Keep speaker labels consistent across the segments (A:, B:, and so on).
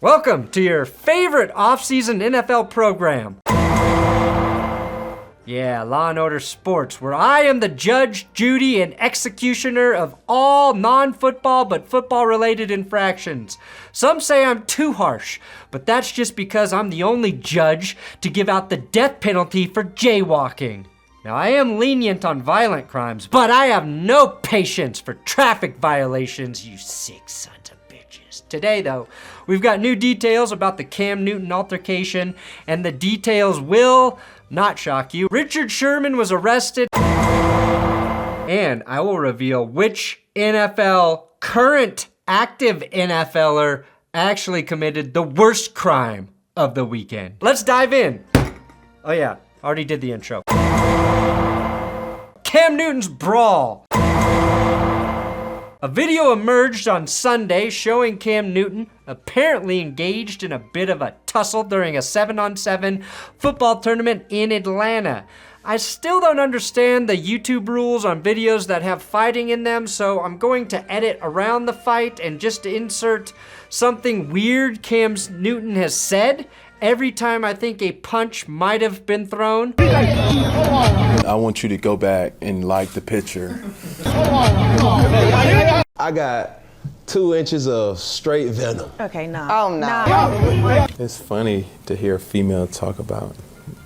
A: Welcome to your favorite off-season NFL program. Yeah, Law & Order Sports, where I am the judge, Judy, and executioner of all non-football but football-related infractions. Some say I'm too harsh, but that's just because I'm the only judge to give out the death penalty for jaywalking. Now, I am lenient on violent crimes, but I have no patience for traffic violations, you sick sons of bitches. Today, though, we've got new details about the Cam Newton altercation, and the details will not shock you. Richard Sherman was arrested, and I will reveal which current active NFLer actually committed the worst crime of the weekend. Let's dive in. Oh yeah, already did the intro. Cam Newton's brawl. A video emerged on Sunday showing Cam Newton apparently engaged in a bit of a tussle during a 7-on-7 football tournament in Atlanta. I still don't understand the YouTube rules on videos that have fighting in them, so I'm going to edit around the fight and just insert something weird Cam Newton has said every time I think a punch might have been thrown.
B: I want you to go back and like the picture.
C: I got 2 inches of straight venom.
D: Okay, no.
E: Oh, no.
B: It's funny to hear a female talk about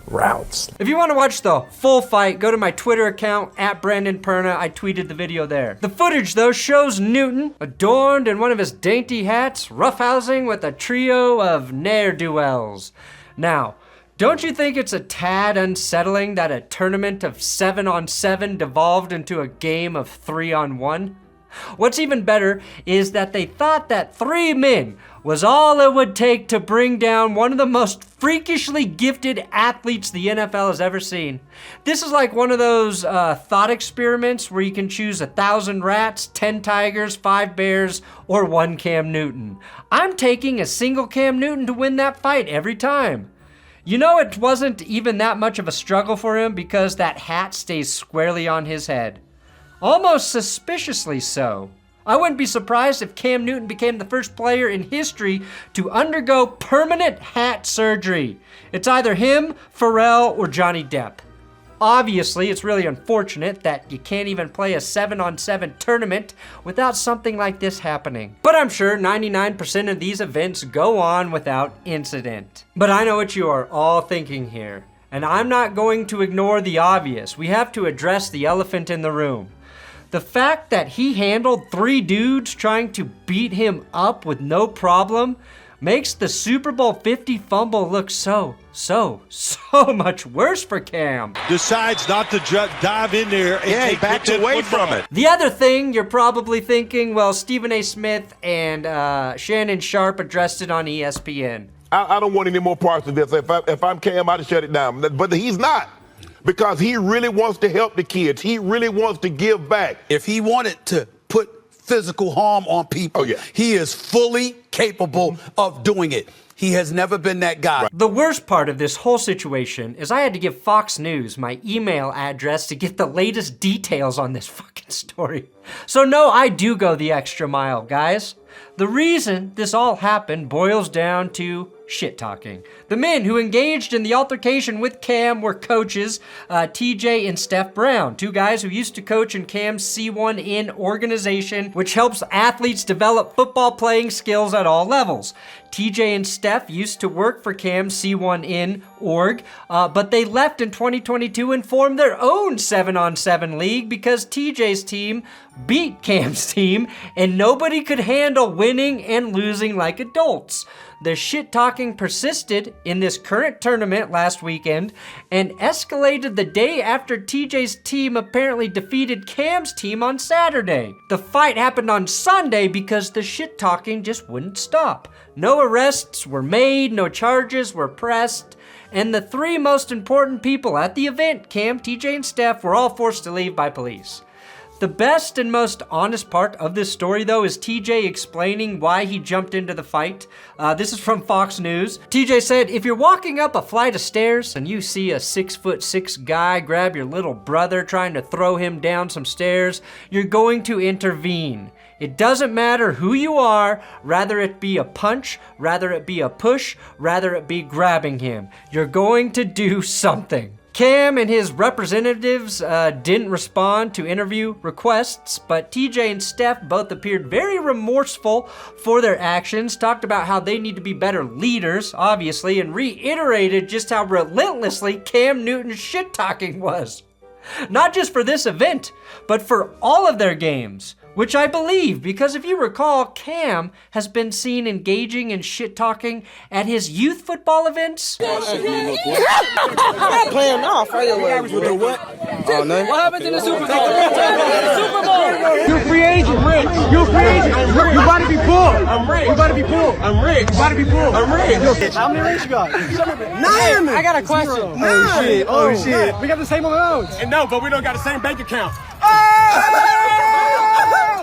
B: routes.
A: If you want to watch the full fight, go to my Twitter account, @BrandonPerna. I tweeted the video there. The footage, though, shows Newton, adorned in one of his dainty hats, roughhousing with a trio of ne'er-do-wells. Now, don't you think it's a tad unsettling that a tournament of 7-on-7 devolved into a game of 3-on-1? What's even better is that they thought that 3 men was all it would take to bring down one of the most freakishly gifted athletes the NFL has ever seen. This is like one of those thought experiments where you can choose 1,000 rats, 10 tigers, 5 bears, or 1 Cam Newton. I'm taking a single Cam Newton to win that fight every time. You know, it wasn't even that much of a struggle for him because that hat stays squarely on his head. Almost suspiciously so. I wouldn't be surprised if Cam Newton became the first player in history to undergo permanent hat surgery. It's either him, Pharrell, or Johnny Depp. Obviously, it's really unfortunate that you can't even play a 7-on-7 tournament without something like this happening. But I'm sure 99% of these events go on without incident. But I know what you are all thinking here, and I'm not going to ignore the obvious. We have to address the elephant in the room. The fact that he handled 3 dudes trying to beat him up with no problem makes the Super Bowl 50 fumble look so much worse for Cam.
F: Decides not to dive in there and
G: he backs away from it.
A: The other thing you're probably thinking, well, Stephen A. Smith and Shannon Sharp addressed it on ESPN.
G: I don't want any more parts of this. If I'm Cam, I'd shut it down. But he's not. Because he really wants to help the kids. He really wants to give back.
H: If he wanted to put physical harm on people, he is fully capable of doing it. He has never been that guy.
A: Right. The worst part of this whole situation is I had to give Fox News my email address to get the latest details on this fucking story. So no, I do go the extra mile, guys. The reason this all happened boils down to shit-talking. The men who engaged in the altercation with Cam were coaches, TJ and Steph Brown, 2 guys who used to coach in Cam's C1N organization, which helps athletes develop football playing skills at all levels. TJ and Steph used to work for Cam's C1N org, but they left in 2022 and formed their own 7-on-7 league because TJ's team beat Cam's team and nobody could handle winning and losing like adults. The shit-talking persisted in this current tournament last weekend and escalated the day after TJ's team apparently defeated Cam's team on Saturday. The fight happened on Sunday because the shit-talking just wouldn't stop. No arrests were made, no charges were pressed, and the 3 most important people at the event, Cam, TJ, and Steph, were all forced to leave by police. The best and most honest part of this story, though, is TJ explaining why he jumped into the fight. This is from Fox News. TJ said, if you're walking up a flight of stairs and you see a 6'6" guy grab your little brother trying to throw him down some stairs, you're going to intervene. It doesn't matter who you are, rather it be a punch, rather it be a push, rather it be grabbing him. You're going to do something. Cam and his representatives didn't respond to interview requests, but TJ and Steph both appeared very remorseful for their actions, talked about how they need to be better leaders, obviously, and reiterated just how relentlessly Cam Newton's shit-talking was. Not just for this event, but for all of their games. Which I believe, because if you recall, Cam has been seen engaging in shit-talking at his youth football events.
D: Stop playing off. What? Oh, no. What happened in the Super Bowl?
E: You're a free agent, Rick. You're a free agent. You about to be pulled. I'm Rick. You about to be pulled. I'm Rick. You about to be pulled. I'm Rick. How many rings you got? 9. I got a question. 9. Oh, shit. Oh, shit. We got the same amounts. And no, but we don't got the same bank account.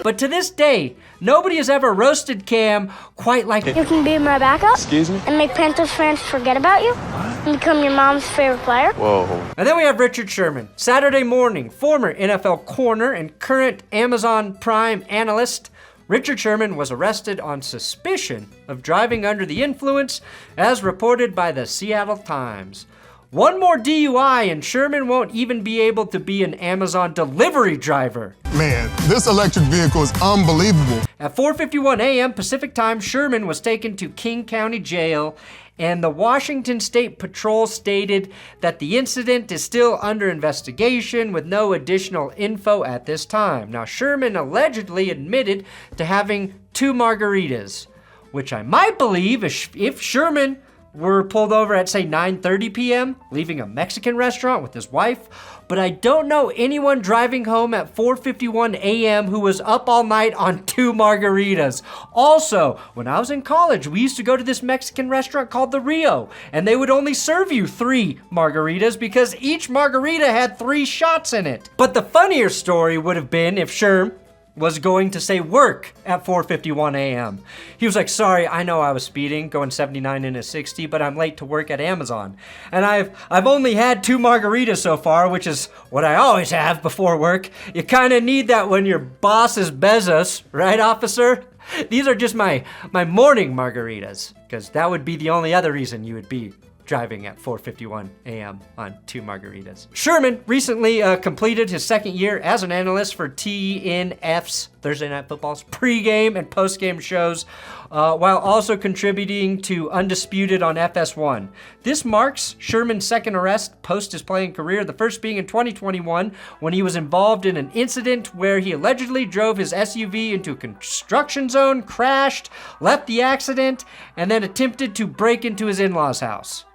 A: But to this day, nobody has ever roasted Cam quite like
I: You can be my backup.
B: Excuse me?
I: And make Panthers fans forget about you. And become your mom's favorite player.
B: Whoa.
A: And then we have Richard Sherman. Saturday morning, former NFL corner and current Amazon Prime analyst, Richard Sherman was arrested on suspicion of driving under the influence, as reported by the Seattle Times. One more DUI and Sherman won't even be able to be an Amazon delivery driver.
J: Man, this electric vehicle is unbelievable.
A: At 4:51 a.m. Pacific Time, Sherman was taken to King County Jail, and the Washington State Patrol stated that the incident is still under investigation with no additional info at this time. Now, Sherman allegedly admitted to having 2 margaritas, which I might believe if Sherman were pulled over at, say, 9:30 p.m., leaving a Mexican restaurant with his wife, but I don't know anyone driving home at 4:51 a.m. who was up all night on 2 margaritas. Also, when I was in college, we used to go to this Mexican restaurant called the Rio, and they would only serve you 3 margaritas because each margarita had 3 shots in it. But the funnier story would have been if Sherm was going to say work at 4:51 a.m. He was like, sorry, I know I was speeding, going 79 into 60, but I'm late to work at Amazon. And I've only had 2 margaritas so far, which is what I always have before work. You kind of need that when your boss is Bezos, right, officer? These are just my morning margaritas, because that would be the only other reason you would be driving at 4:51 a.m. on 2 margaritas. Sherman recently completed his 2nd year as an analyst for TNF's Thursday Night Football's pregame and postgame shows, while also contributing to Undisputed on FS1. This marks Sherman's 2nd arrest post his playing career, the first being in 2021 when he was involved in an incident where he allegedly drove his SUV into a construction zone, crashed, left the accident, and then attempted to break into his in-laws' house.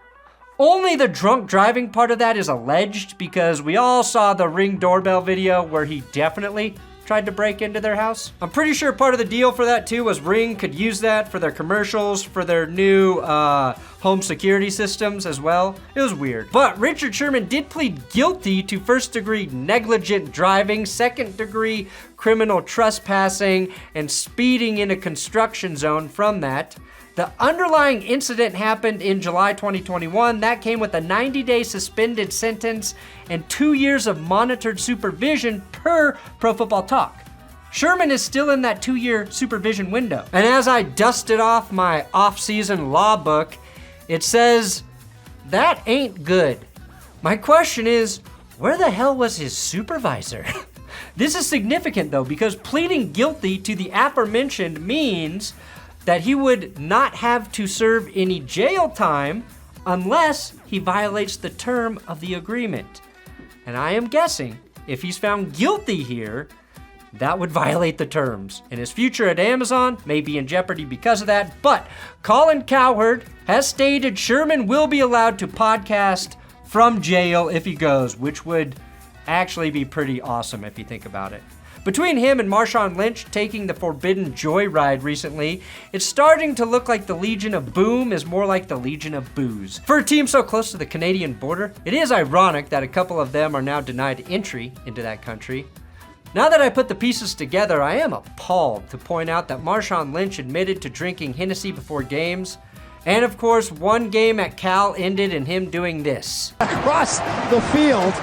A: Only the drunk driving part of that is alleged, because we all saw the Ring doorbell video where he definitely tried to break into their house. I'm pretty sure part of the deal for that too was Ring could use that for their commercials, for their new home security systems as well. It was weird. But Richard Sherman did plead guilty to 1st-degree negligent driving, 2nd-degree criminal trespassing, and speeding in a construction zone from that. The underlying incident happened in July 2021. That came with a 90-day suspended sentence and 2 years of monitored supervision per Pro Football Talk. Sherman is still in that 2-year supervision window. And as I dusted off my off-season law book, it says, that ain't good. My question is, where the hell was his supervisor? This is significant though, because pleading guilty to the aforementioned means that he would not have to serve any jail time unless he violates the term of the agreement. And I am guessing if he's found guilty here, that would violate the terms. And his future at Amazon may be in jeopardy because of that. But Colin Cowherd has stated Sherman will be allowed to podcast from jail if he goes, which would actually be pretty awesome if you think about it. Between him and Marshawn Lynch taking the forbidden joyride recently, it's starting to look like the Legion of Boom is more like the Legion of Booze. For a team so close to the Canadian border, it is ironic that a couple of them are now denied entry into that country. Now that I put the pieces together, I am appalled to point out that Marshawn Lynch admitted to drinking Hennessy before games. And of course, one game at Cal ended in him doing this.
E: Across the field.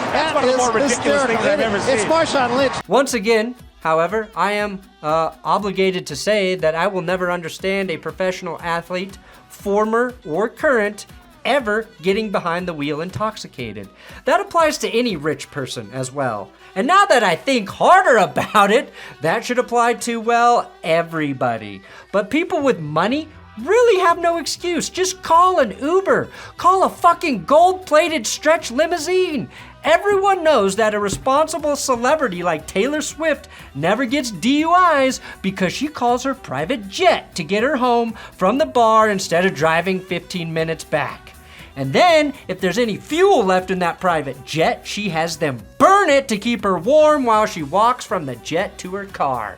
F: That's one of the more ridiculous things I've ever seen.
E: It's Marshawn Lynch.
A: Once again, However, I am obligated to say that I will never understand a professional athlete, former or current, ever getting behind the wheel intoxicated. That applies to any rich person as well. And now that I think harder about it, that should apply to, well, everybody. But people with money really have no excuse. Just call an Uber. Call a fucking gold-plated stretch limousine. Everyone knows that a responsible celebrity like Taylor Swift never gets DUIs because she calls her private jet to get her home from the bar instead of driving 15 minutes back. And then, if there's any fuel left in that private jet, she has them burn it to keep her warm while she walks from the jet to her car.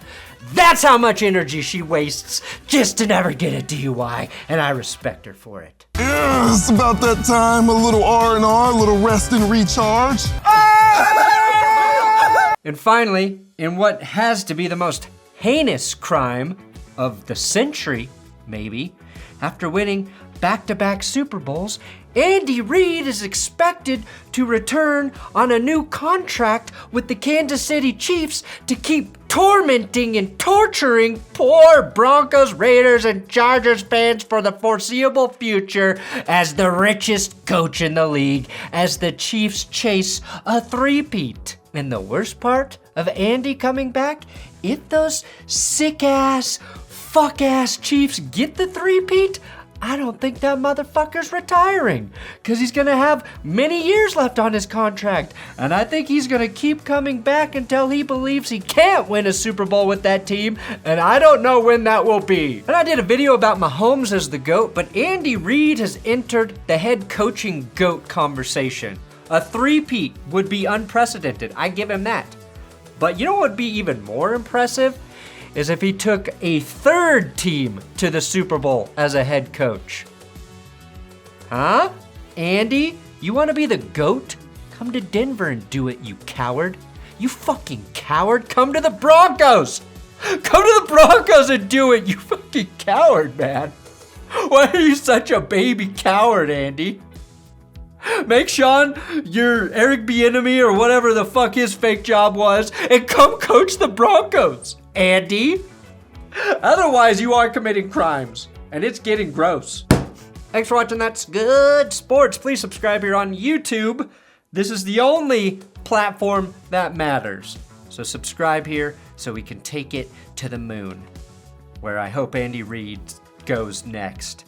A: That's how much energy she wastes just to never get a DUI, and I respect her for it.
J: Yeah, it's about that time. A little R&R, a little rest and recharge.
A: And finally, in what has to be the most heinous crime of the century, maybe, after winning back-to-back Super Bowls, Andy Reid is expected to return on a new contract with the Kansas City Chiefs to keep tormenting and torturing poor Broncos, Raiders, and Chargers fans for the foreseeable future as the richest coach in the league as the Chiefs chase a three-peat. And the worst part of Andy coming back, if those sick-ass, fuck-ass Chiefs get the three-peat, I don't think that motherfucker's retiring, because he's going to have many years left on his contract, and I think he's going to keep coming back until he believes he can't win a Super Bowl with that team, and I don't know when that will be. And I did a video about Mahomes as the GOAT, but Andy Reid has entered the head coaching GOAT conversation. A three-peat would be unprecedented, I give him that. But you know what would be even more impressive? Is if he took a third team to the Super Bowl as a head coach. Huh? Andy, you want to be the GOAT? Come to Denver and do it, you coward. You fucking coward. Come to the Broncos. Come to the Broncos and do it, you fucking coward, man. Why are you such a baby coward, Andy? Make Sean your Eric Bieniemy or whatever the fuck his fake job was and come coach the Broncos, Andy. Otherwise, you are committing crimes, and it's getting gross. Thanks for watching That's Good Sports. Please subscribe here on YouTube. This is the only platform that matters. So subscribe here so we can take it to the moon, where I hope Andy Reid goes next.